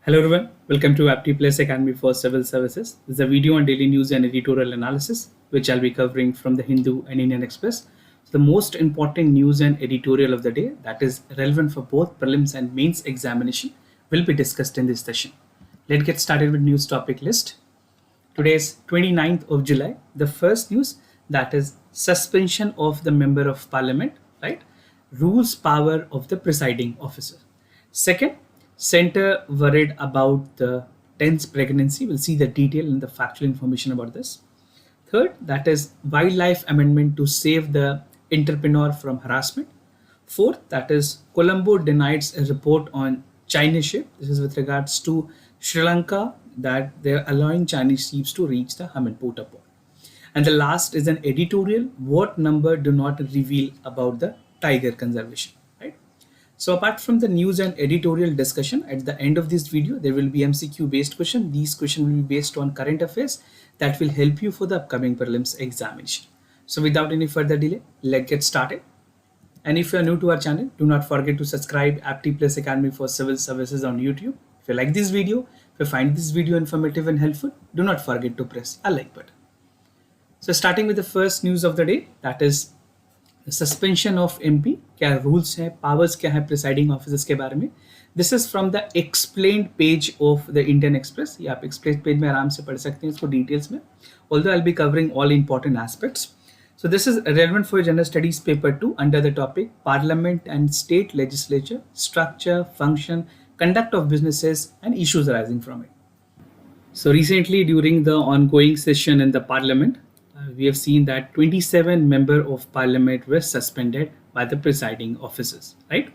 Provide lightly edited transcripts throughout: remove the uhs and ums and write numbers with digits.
Hello everyone, welcome to Apti Plus Academy for Civil Services. This is a video on daily news and editorial analysis, which I'll be covering from the Hindu and Indian Express. So the most important news and editorial of the day that is relevant for both prelims and mains examination will be discussed in this session. Let's get started with news topic list. Today is 29th of July. The first news that is suspension of the member of parliament, right? Rules power of the presiding officer. Second, center worried about the 10th pregnancy. We'll see the detail and the factual information about this. Third, that is wildlife amendment to save the entrepreneur from harassment. Fourth, that is Colombo denies a report on Chinese ship. This is with regards to Sri Lanka that they're allowing Chinese ships to reach the Hamirpur port. And the last is an editorial. What number do not reveal about the tiger conservation, right? So apart from the news and editorial discussion, at the end of this video, there will be MCQ based question. These questions will be based on current affairs that will help you for the upcoming prelims examination. So without any further delay, let's get started. And if you are new to our channel, do not forget to subscribe Apti Plus Academy for Civil Services on YouTube. If you like this video, if you find this video informative and helpful, do not forget to press a like button. So starting with the first news of the day, that is suspension of MP. क्या rules हैं, powers क्या है presiding officers के बारे में. This is from the explained page of the Indian express. ये आप explain page में आराम से पढ़ सकते हैं इसको डिटेल्स में. Although I will be covering all important aspects. So this is relevant for general studies paper 2 under the topic Parliament and State Legislature, Structure, Function, Conduct of Businesses and Issues arising from it. So recently during the ongoing session in the Parliament, we have seen that 27 members of Parliament were suspended by the presiding officers, right?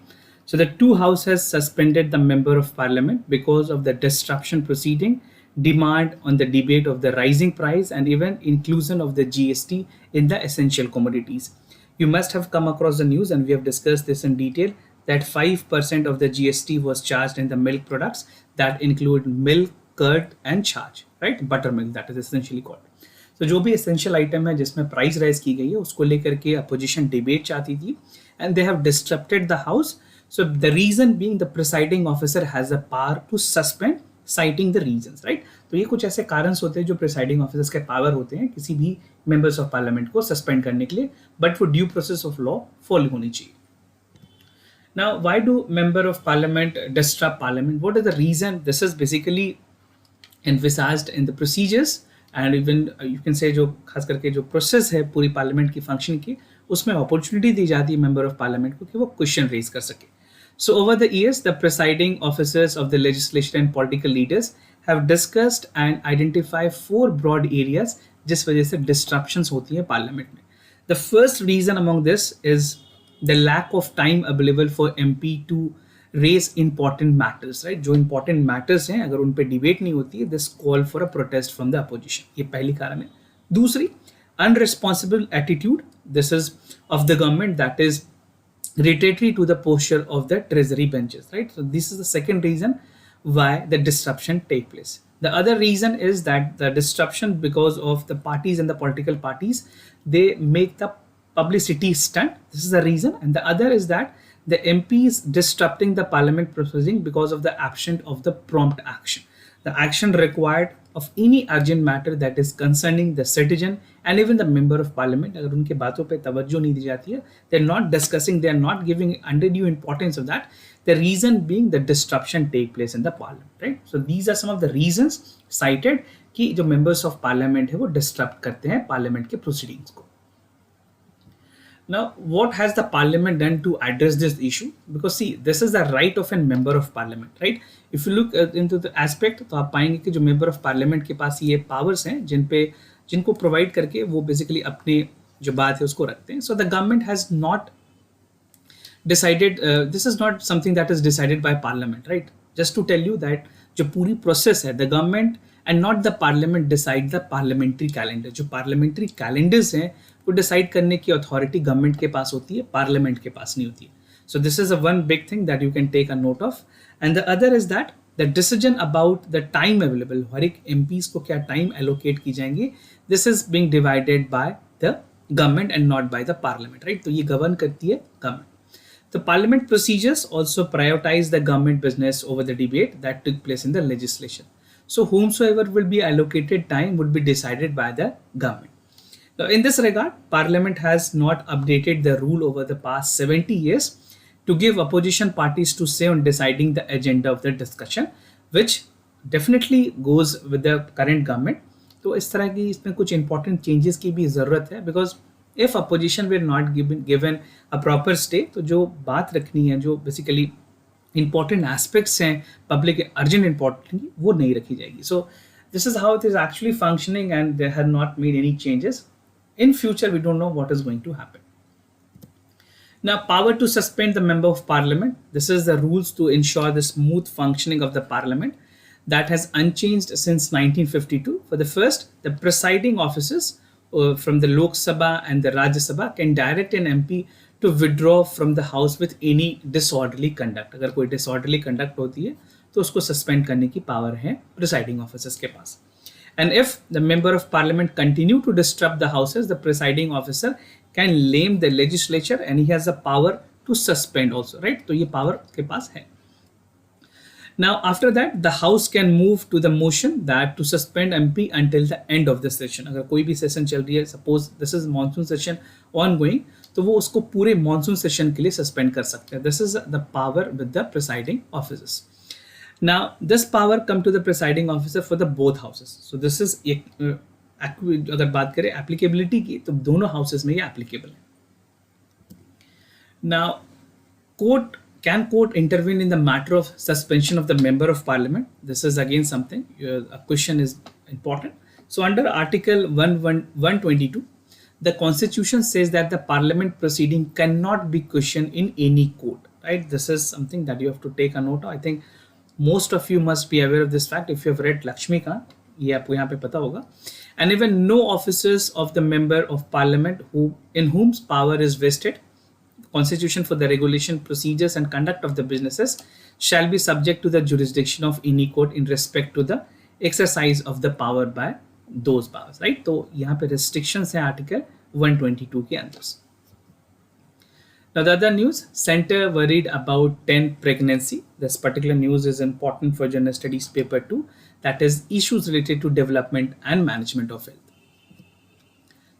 So the two House has suspended the member of Parliament because of the disruption proceeding, demand on the debate of the rising price and even inclusion of the GST in the essential commodities. You must have come across the news and we have discussed this in detail that 5% of the GST was charged in the milk products that include milk, curd and charge, right? Buttermilk, that is essentially called. तो जो भी essential item है जिसमें price rise की गई है उसको लेकर के अपोजिशन डिबेट चाहती थी and they have disturbed the house. So the reason being the presiding officer has a power to suspend citing the reasons, right. तो ये कुछ ऐसे कारण होते हैं जो प्रिसाइडिंग ऑफिसर्स के पावर होते हैं किसी भी मेंबर्स ऑफ पार्लियामेंट को सस्पेंड करने के लिए, बट वो due process of law follow होनी चाहिए. Now why do member of parliament disturb parliament? What is the reason? This is basically envisaged in the procedures and even you can say जो खास करके जो प्रोसेस है पूरी parliament की function की, उसमें अपॉर्चुनिटी दी जाती है मेंबर ऑफ पार्लियामेंट को कि वो क्वेश्चन रेज कर सके. So over the years the presiding officers of the legislation and political leaders have discussed and identify 4 broad areas जिस वजह से डिस्ट्रप्शंस होती है पार्लियामेंट में. The first reason among this is the lack of time available for MP to raise important matters, right. जो important matters हैं अगर उन पे डिबेट नहीं होती है, this call for a protest from the opposition. ये पहली कारण है. दूसरी, irresponsible attitude. This is of the government that is retatory to the posture of the treasury benches, right. So this is the second reason why the disruption take place. The other reason is that the disruption because of the parties and the political parties, they make the publicity stunt. This is the reason. And the other is that the MPs disrupting the parliament proceeding because of the absence of the prompt action. The action required of any urgent matter that is concerning the citizen and even the member of parliament, अगर उनके बातों पे तवज्जो नहीं दी जाती है, they are not discussing, they are not giving undue importance of that. The reason being the disruption take place in the parliament, right? So these are some of the reasons cited कि जो members of parliament है वो disrupt करते हैं parliament के proceedings को. Now, what has the parliament done to address this issue? Because see, this is the right of a member of parliament, right? If you look into the aspect, तो आप पाएंगे कि जो member of parliament के पास ये powers हैं जिनको provide करके वो basically अपने जो बात है उसको रखते हैं. So the government has not decided, this is not something that is decided by parliament, right? Just to tell you that जो पूरी process है, the government and not the parliament decide the parliamentary calendar. जो parliamentary calendars हैं वो decide करने की authority government के पास होती है, पार्लियामेंट के पास नहीं होती है. So this is a one big thing that you can take a note of. And the other is that the decision about the time available, हर एक एमपीज को क्या टाइम एलोकेट की जाएंगे, this is being divided by the government and not by the parliament, right. तो ये govern करती है government. The parliament procedures also prioritize the government business over the debate that took place in the legislation. So, whomsoever will be allocated time would be decided by the government. Now, in this regard, Parliament has not updated the rule over the past 70 years to give opposition parties to say on deciding the agenda of the discussion, which definitely goes with the current government. तो इस तरह की इसमें कुछ important changes की भी ज़रूरत है, because if opposition were not given a proper stay, तो जो बात रखनी है, जो basically important aspects हैं public urgent important की, वो नहीं रखी जाएगी. So this is how it is actually functioning, and they have not made any changes. In future, we don't know what is going to happen. Now, power to suspend the member of parliament. This is the rules to ensure the smooth functioning of the parliament that has unchanged since 1952. For the first, the presiding officers from the Lok Sabha and the Rajya Sabha can direct an MP to withdraw from the house with any disorderly conduct. अगर कोई disorderly conduct होती है तो उसको suspend करने की power है presiding officers के पास. And if the member of parliament continue to disrupt the houses, the presiding officer can lame the legislature and he has the power to suspend also, right? तो ये power के पास है. Now, after that, the house can move to the motion that to suspend MP until the end of the session. अगर कोई भी session चल रही है, suppose this is monsoon session ongoing, तो वो उसको पूरे monsoon session के लिए suspend कर सकते हैं. This is the power with the presiding officers. Now, this power come to the presiding officer for the both houses. So this is अगर बात करें applicability की, तो दोनों houses में ये applicable है. Now, can court intervene in the matter of suspension of the member of parliament? This is again something, a question is important. So under Article 122, the Constitution says that the parliament proceeding cannot be questioned in any court, right? This is something that you have to take a note of. I think most of you must be aware of this fact if you have read Lakshmikant, ये आपको यहाँ पे पता होगा. And even no officers of the member of parliament in whom power is vested, Constitution for the regulation, procedures and conduct of the businesses shall be subject to the jurisdiction of any court in respect to the exercise of the power by those powers, right? तो यहाँ पे restrictions है Article 122 के अंदर. Now the other news, center worried about 10 pregnancy. This particular news is important for General Studies paper 2, that is issues related to development and management of health.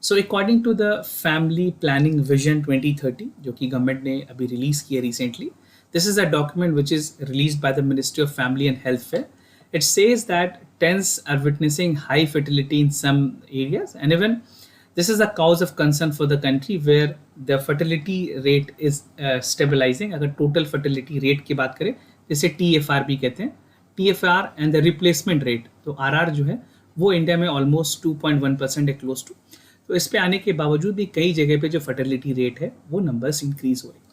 So according to the Family Planning Vision 2030, जो कि government ने अभी release किया recently, this is a document which is released by the Ministry of Family and Healthcare. It says that tens are witnessing high fertility in some areas, and even this is a cause of concern for the country where the fertility rate is stabilizing. अगर total fertility rate की बात करें, जिसे TFR भी कहते हैं, TFR and the replacement rate, तो RR जो है वो इंडिया में almost 2.1% है close to. तो इस पे आने के बावजूद भी कई जगह पे जो फर्टिलिटी रेट है वो नंबर्स इंक्रीज हो रही है.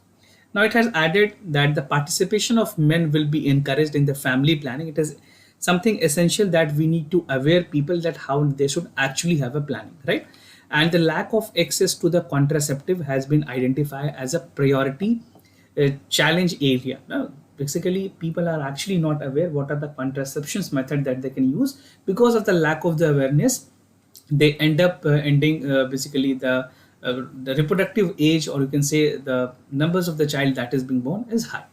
Now it has added that the participation of men will be encouraged in the family planning. It is something essential that we need to aware people that how they should actually have a planning, right? And the lack of access to the contraceptive has been identified as a priority challenge area. Now, basically, people are actually not aware what are the contraceptions method that they can use. Because of the lack of the awareness, they end up ending basically the reproductive age, or you can say the numbers of the child that is being born is high.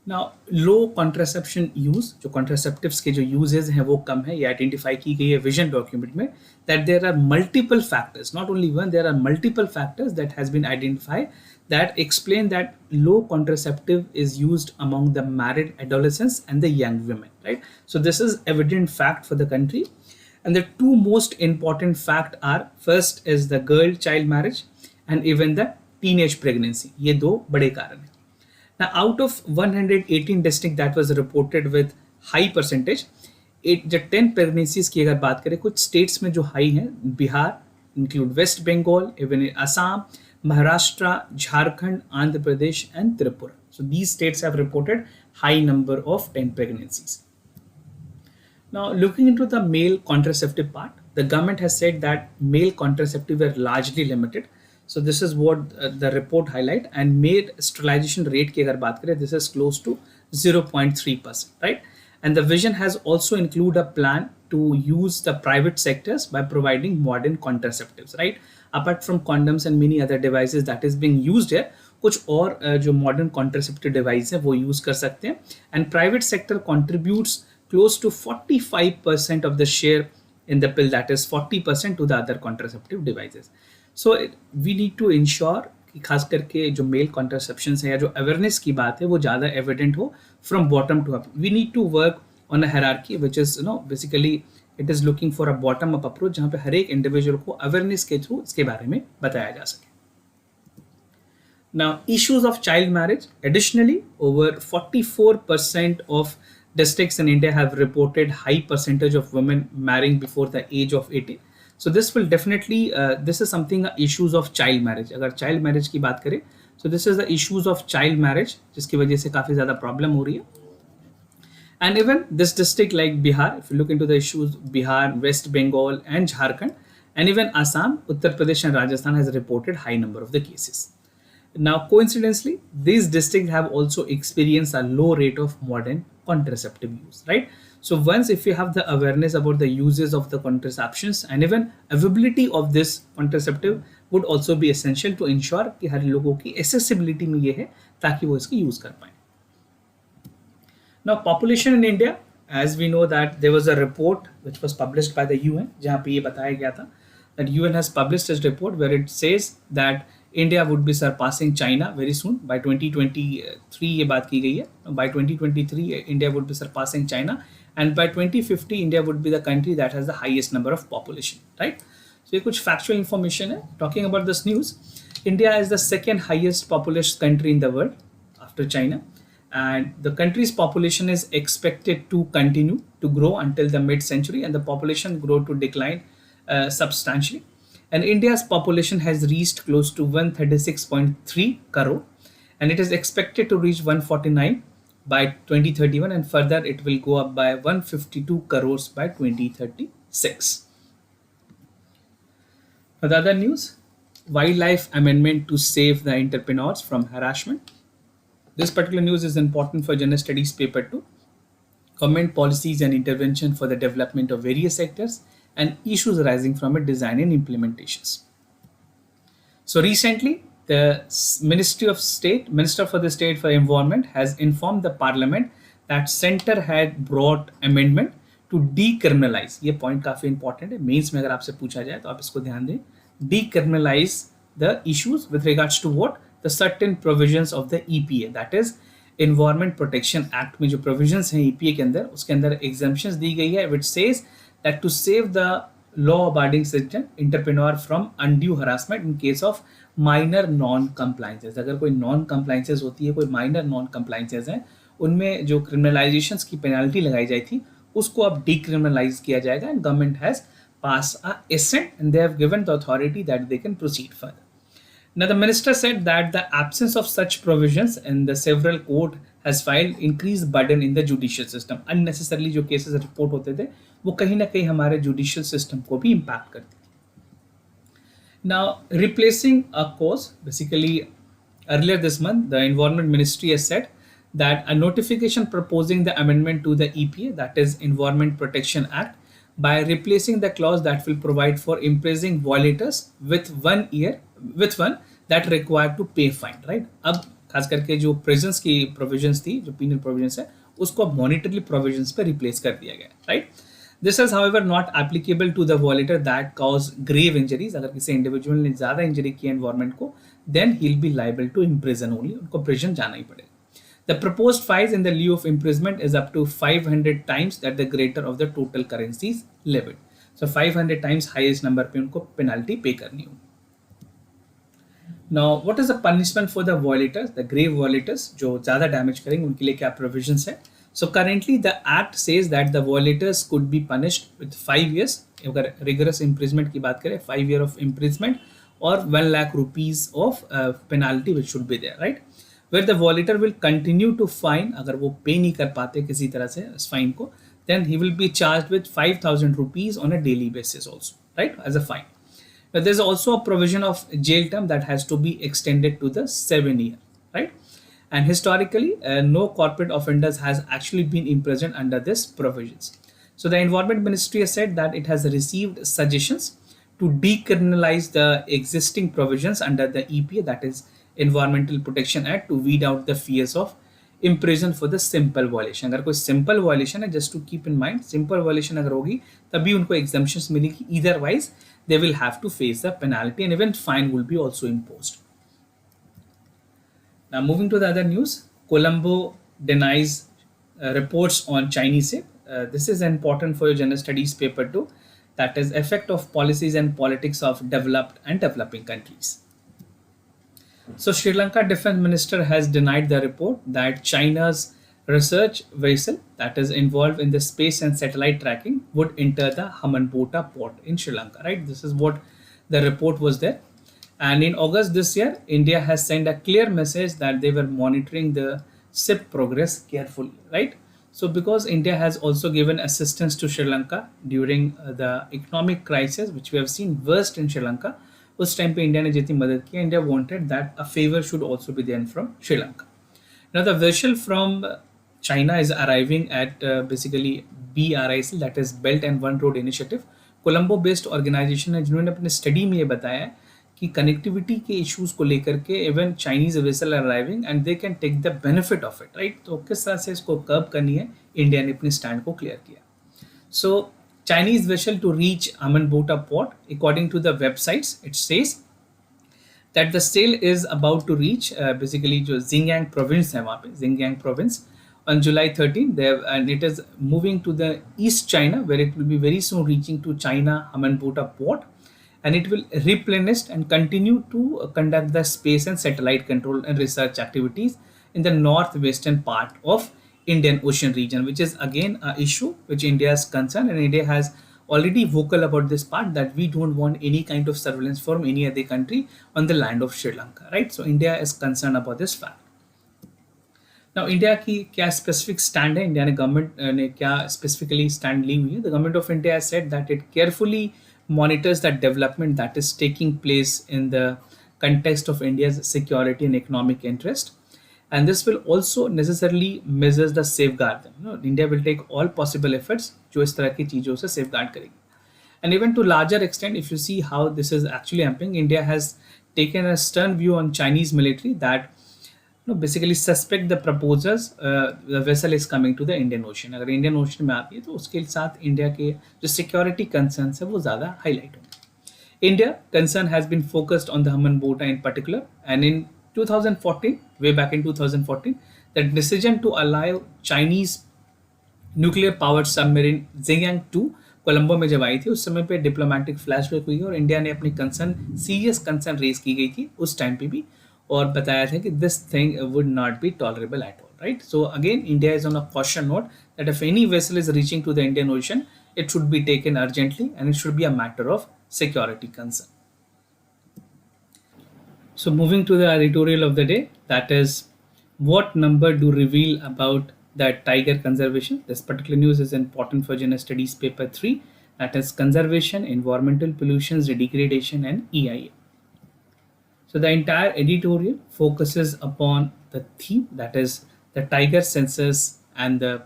Now, low contraception use, जो contraceptives के जो uses हैं वो कम है, ये identify की गई है vision document में, that there are multiple factors, not only one, there are multiple factors that has been identified that explain that low contraceptive is used among the married adolescents and the young women, right? So this is evident fact for the country. And the two most important facts are, first is the girl child marriage and even the teenage pregnancy. ये दो बड़े कारण हैं. Now, out of 118 districts that was reported with high percentage, जो 10 pregnancies की अगर बात करें, कुछ states में जो high हैं, Bihar, include West Bengal, even Assam, Maharashtra, Jharkhand, Andhra Pradesh and Tripura. So these states have reported high number of 10 pregnancies. Now, looking into the male contraceptive part, the government has said that male contraceptive are largely limited. So this is what the report highlight, and male sterilization rate की अगर बात करें, this is close to 0.3%, right? And the vision has also include a plan to use the private sectors by providing modern contraceptives, right? Apart from condoms and many other devices that is being used here, कुछ और जो modern contraceptive device है वो use कर सकते हैं. And private sector contributes close to 45% of the share in the pill, that is 40% to the other contraceptive devices. So we need to ensure कि खास करके जो मेल कॉन्ट्रासेप्शन है या जो अवेयरनेस की बात है वो ज़्यादा एविडेंट हो from bottom to up. We need to work on a hierarchy which is basically it is looking for a bottom up approach जहाँ पे हर एक इंडिविजुअल को अवेयरनेस के थ्रू इसके बारे में बताया जा सके. Now, issues of child marriage. Additionally, over 44% of districts in India have reported high percentage of women marrying before the age of 18. So this will definitely, this is something issues of child marriage. अगर child marriage की बात करें, so this is the issues of child marriage जिसकी वजह से काफ़ी ज़्यादा problem हो रही है. And even this district like Bihar, if you look into the issues, Bihar, West Bengal and Jharkhand, and even Assam, Uttar Pradesh and Rajasthan has reported high number of the cases. Now, coincidentally, these districts have also experienced a low rate of modern contraceptive use, right? So once if you have the awareness about the uses of the contraceptions and even availability of this contraceptive would also be essential to ensure कि हर लोगों की accessibility में ये है ताकि वो इसको use कर पाएं. Now, population in India, as we know that there was a report which was published by the UN जहाँ पे ये बताया गया था that UN has published this report where it says that India would be surpassing China very soon by 2023 ये बात की गई है. By 2023 India would be surpassing China and by 2050 India would be the country that has the highest number of population, right? So ये कुछ factual information है. Talking about this news, India is the second highest populous country in the world after China, and the country's population is expected to continue to grow until the mid-century and the population grow to decline substantially. And India's population has reached close to 136.3 crore and it is expected to reach 149 by 2031 and further it will go up by 152 crores by 2036. Other news, wildlife amendment to save the entrepreneurs from harassment. This particular news is important for general studies paper 2. Government policies and intervention for the development of various sectors and issues arising from its design and implementations. So recently, the Minister for the State for Environment has informed the Parliament that Center had brought amendment to decriminalize. ये point काफी important है. Mains में अगर आपसे पूछा जाए तो आप इसको ध्यान दें. Decriminalize the issues with regards to what? The certain provisions of the EPA, that is Environment Protection Act में जो provisions हैं EPA के अंदर उसके अंदर exemptions दी गई है which says that to save the law-abiding citizen entrepreneur from undue harassment in case of minor non-compliances. अगर कोई non-compliances होती है, कोई minor non-compliances हैं, उनमें जो criminalizations की penalty लगाई जाई थी, उसको अब decriminalize किया जाएगा and government has passed a assent and they have given the authority that they can proceed further. Now, the minister said that the absence of such provisions in the several court has filed increased burden in the judicial system. Unnecessarily जो cases report होते थे वो कहीं ना कहीं हमारे judicial system को भी impact करती थी. Now, replacing a cause, basically earlier this month, the Environment Ministry has said that a notification proposing the amendment to the EPA, that is Environment Protection Act, by replacing the clause that will provide for imprisoning violators with one that required to pay fine, right? अब खास करके जो prisons की provisions थी, जो penal provisions है, उसको अब monetary provisions पे replace कर दिया गया, right? This is however not applicable to the violator that cause grave injuries. अगर किसी individual ने ज़्यादा injury किया environment को, then he'll be liable to imprison only. उनको prison जाना ही पड़ेगा. The proposed fines in the lieu of imprisonment is up to 500 times that the greater of the total currencies levied. So 500 times highest number पे उनको penalty pay करनी होगी. Now, what is the punishment for the violators, the grave violators, जो ज़्यादा damage करेंगे उनके लिए क्या provisions है? So currently the act says that the violators could be punished with 5 years. अगर rigorous imprisonment की बात करें, 5 years of imprisonment or 1 lakh rupees of penalty which should be there, right? Where the violator will continue to fine, अगर वो pay नहीं कर पाते किसी तरह से इस fine को, then he will be charged with 5,000 rupees on a daily basis also, right? As a fine. But there's also a provision of jail term that has to be extended to the 7 years, right? And historically, no corporate offenders has actually been imprisoned under this provisions. So the Environment Ministry has said that it has received suggestions to decriminalize the existing provisions under the EPA, that is Environmental Protection Act to weed out the fears of imprisonment for the simple violation. अगर कोई simple violation है, just to keep in mind, simple violation अगर होगी तभी उनको exemptions मिलेगी. Otherwise, they will have to face the penalty and even fine will be also imposed. Now, moving to the other news, Colombo denies reports on Chinese aid. This is important for your general studies paper too. That is effect of policies and politics of developed and developing countries. So Sri Lanka Defense Minister has denied the report that China's research vessel that is involved in the space and satellite tracking would enter the Hambantota port in Sri Lanka. Right, this is what the report was there. And in August this year, India has sent a clear message that they were monitoring the ship progress carefully. Right. So because India has also given assistance to Sri Lanka during the economic crisis, which we have seen worst in Sri Lanka, उस time पे India ने जितनी मदद की, India wanted that a favour should also be there from Sri Lanka. Now the vessel from China is arriving at basically BRIC, that is belt and one road initiative. Colombo based organisation है जिन्होंने अपने study में ये बताया है कि कनेक्टिविटी के issues को लेकर के even Chinese vessel arriving and they can take the benefit of it. Right, तो किस तरह से इसको कर्ब करनी है, इंडिया ने अपने स्टैंड को क्लियर किया. सो Chinese vessel to reach Hambantota port. According to the websites, it says that the sail is about to reach basically जो Xinjiang province है वहाँ पे, Xinjiang province on July 13. And it is moving to the East China, where it will be very soon reaching to China Hambantota port, and it will replenish and continue to conduct the space and satellite control and research activities in the northwestern part of Indian Ocean region, which is again an issue which India is concerned, and India has already vocal about this part that we don't want any kind of surveillance from any other country on the land of Sri Lanka. Right, so India is concerned about this fact. Now, India की क्या specific stand है, India ने government ने क्या specifically stand ली हुई है. The government of India has said that it carefully monitors that development that is taking place in the context of India's security and economic interest. And this will also necessarily measures the safeguard them. India will take all possible efforts जो इस तरह की चीजों से safeguard करेगी. And even to larger extent, if you see how this is actually happening, India has taken a stern view on Chinese military that basically suspect the proposers the vessel is coming to the Indian Ocean. अगर Indian Ocean में आती है तो उसके साथ India के जो security concerns है वो ज़्यादा highlight होंगे. India concern has been focused on the Hambantota in particular, and in 2014, way back in 2014, the decision to allow Chinese nuclear powered submarine Xinjiang 2 Colombo में जब आई थी उस समय पे डिप्लोमेटिक फ्लैशबैक हुई और इंडिया ने अपनी कंसर्न सीरियस कंसर्न रेज की गई थी उस टाइम पे भी और बताया था कि this thing would not be tolerable at all. Right, so again India is on a caution note that if any vessel is reaching to the Indian ocean it should be taken urgently and it should be a matter of security concern. So moving to the editorial of the day, that is what number do reveal about the tiger conservation. This particular news is important for general studies paper 3, that is conservation, environmental pollutions, degradation and EIA. So the entire editorial focuses upon the theme, that is the tiger census and the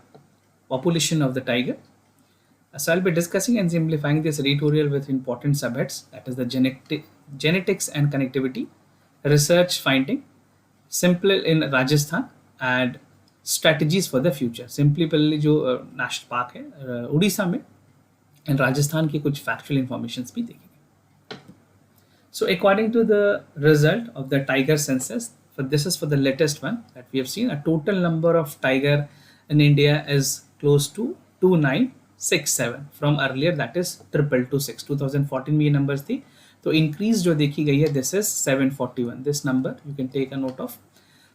population of the tiger. So I'll be discussing and simplifying this editorial with important subheads, that is the genetics and connectivity, research finding, simple in Rajasthan and strategies for the future. Simply पहले जो national park है उड़ीसा में and Rajasthan की कुछ factual informations भी देखेंगे. So according to the result of the tiger census, this is for the latest one that we have seen, a total number of tiger in India is close to 2967 from earlier, that is 2226. 2014 में ये numbers थी, तो increase जो देखी गई है this is 741. This number you can take a note of.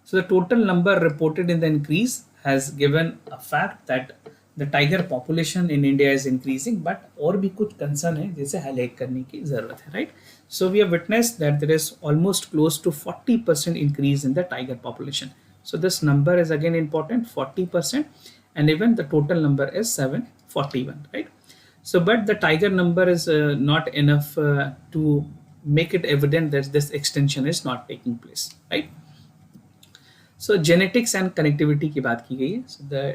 So the total number reported in the increase has given a fact that the tiger population in India is increasing, but और भी कुछ concern है जिसे highlight करने की जरूरत है, right? So we have witnessed that there is almost close to 40% increase in the tiger population. So this number is again important, 40%, and even the total number is 741, right? So but the tiger number is not enough to make it evident that this extension is not taking place, right? So genetics and connectivity की बात की गई है. So the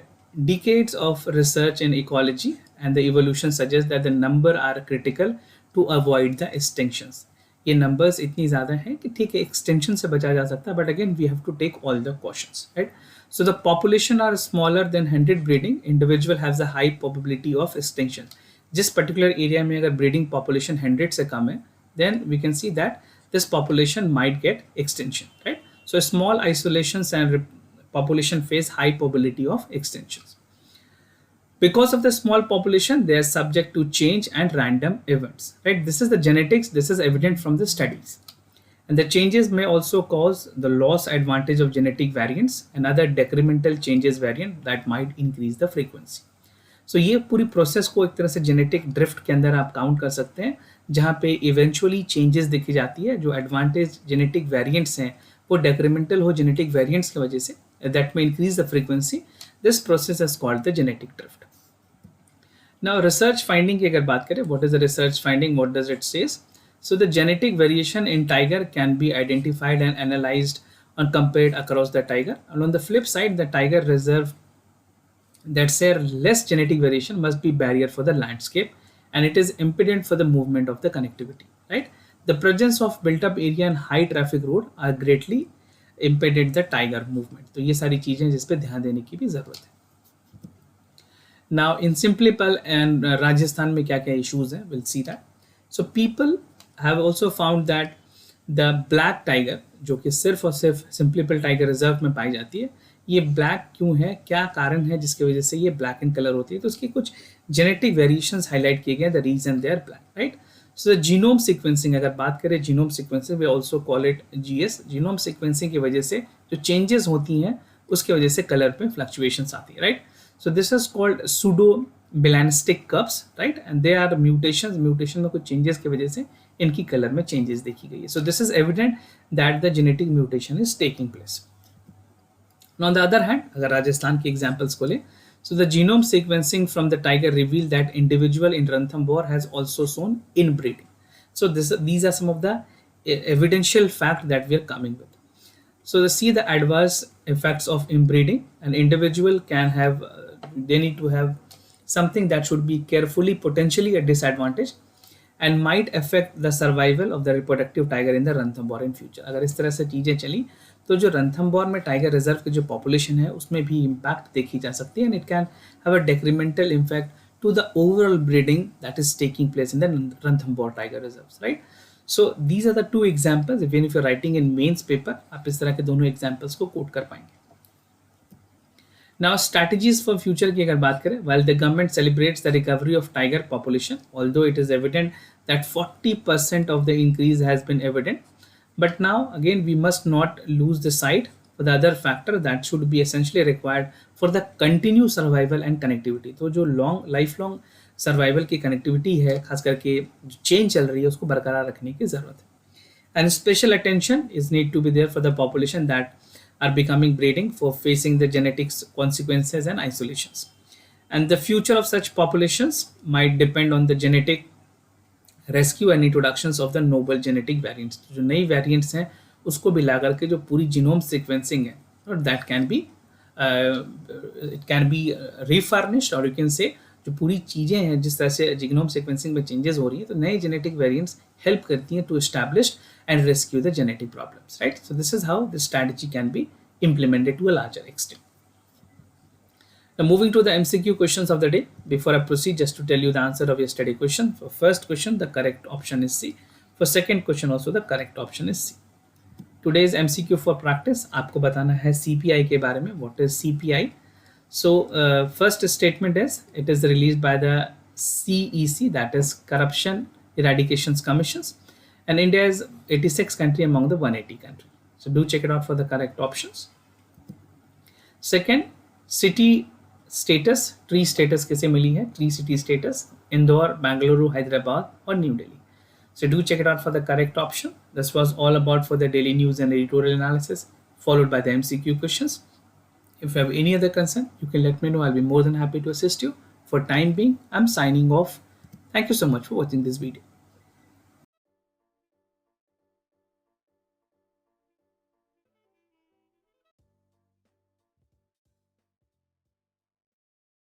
decades of research in ecology and the evolution suggest that the number are critical to avoid the extinctions. ये numbers इतनी ज़्यादा हैं कि ठीक है एक्सटेंशन से बचा जा सकता है, but again we have to take all the cautions, right. So the population are smaller than 100 breeding, individual has a high probability of extinction. जिस particular area में अगर breeding population 100 से कम है, then we can see that this population might get extinction, right? So small isolations and population face high probability of extinctions. Because of the small population, they are subject to change and random events, right? This is the genetics, this is evident from the studies. And the changes may also cause the loss advantage of genetic variants and other decremental changes variant that might increase the frequency. So ये पूरी process को एक तरह से genetic drift के अंदर आप count कर सकते हैं, जहाँ पे इवेंचुअली चेंजेस देखी जाती है, जो एडवांटेज जेनेटिक वेरिएंट्स हैं वो डेक्रीमेंटल हो जेनेटिक वेरिएंट्स की वजह से, दैट में increase the frequency. This process is called the genetic drift. Now research finding की अगर बात करें, what is the research finding, what does it says? So the genetic variation in tiger can be identified and analyzed and compared across the tiger. And on the flip side, the tiger reserve that share less genetic variation must be barrier for the landscape, and it is impediment for the movement of the connectivity. Right? The presence of built-up area and high traffic road are greatly impeded the tiger movement. तो ये सारी चीजें जिस पे ध्यान देने की भी जरूरत है. Now in simple and Rajasthan में क्या क्या issues हैं? We'll see that. So people have also found that the black tiger, जो कि सिर्फ और सिर्फ सिंपलीपल टाइगर रिजर्व में पाई जाती है, ये ब्लैक क्यों है, क्या कारण है जिसकी वजह से ये ब्लैक इन कलर होती है? तो उसकी कुछ जेनेटिक वेरिएशंस हाईलाइट किए गए, the reason they are black, right. So the genome sequencing, अगर बात करें genome sequencing, we also call it GS. Genome sequencing की वजह से जो चेंजेस होती हैं उसकी वजह से कलर पे फ्लक्चुएशंस आती है, right. So this is called pseudo bilanistic curves, right, and they are mutations. Mutation में कुछ चेंजेस की वजह से इनकी कलर में चेंजेस देखी गई है. So this is evident that the genetic mutation is taking place. On the other hand, अगर राजस्थान की एग्जांपल्स को ले, सो the genome sequencing from the tiger reveal that individual in Ranthambore has also shown inbreeding. So these are some of the evidential fact that we are coming with. So see the adverse effects of inbreeding. An individual can have they need to have something that should be carefully potentially a disadvantage and might affect the survival of the reproductive tiger in the Ranthambore in future. अगर इस तरह से चीज़ें चली तो जो रणथंबोर में tiger reserve की जो पॉपुलेशन है उसमें भी इम्पैक्ट देखी जा सकती है, and it can have a decremental impact to the overall breeding that is taking place in the Ranthambore tiger reserves, right? So these are the two examples. Even if you're writing in mains paper, आप इस तरह के दोनों examples को quote कर पाएंगे. Now strategies for future की अगर बात करें, while the government celebrates the recovery of tiger population, although it is evident that 40% of the increase has been evident, but now again we must not lose the sight for the other factor that should be essentially required for the continued survival and connectivity. तो जो life long survival की connectivity है, खास करके जो chain चल रही है उसको बरकरार रखने की जरूरत है. And special attention is need to be there for the population that are becoming breeding for facing the genetics consequences and isolations. And the future of such populations might depend on the genetic rescue and introductions of the noble genetic variants. जो नई variants हैं उसको भी ला करके जो पूरी genome sequencing है, और that can be it can be refurnished, और यू कैन से जो पूरी चीज़ें हैं जिस तरह से जीनोम सीक्वेंसिंग में चेंजेस हो रही है, तो नए जेनेटिक वेरिएंट्स हेल्प करती हैं to establish and rescue the genetic problems, right. So this is how this strategy can be implemented to a larger extent. Now moving to the MCQ questions of the day. Before I proceed, just to tell you the answer of yesterday's question. For first question, the correct option is C. For second question also, the correct option is C. Today's MCQ for practice, आपको बताना है CPI के बारे में. What is CPI? So first statement is, it is released by the CEC, that is Corruption Eradication Commissions, and India is 86th country among the 180 countries. So do check it out for the correct options. Second, city status, tree status कैसे मिली है? Tree city status, Indore, Bengaluru, Hyderabad और new Delhi. So do check it out for the correct option. This was all about for the daily news and editorial analysis, followed by the MCQ questions. If you have any other concern, you can let me know. I'll be more than happy to assist you. For time being, I'm signing off. Thank you so much for watching this video.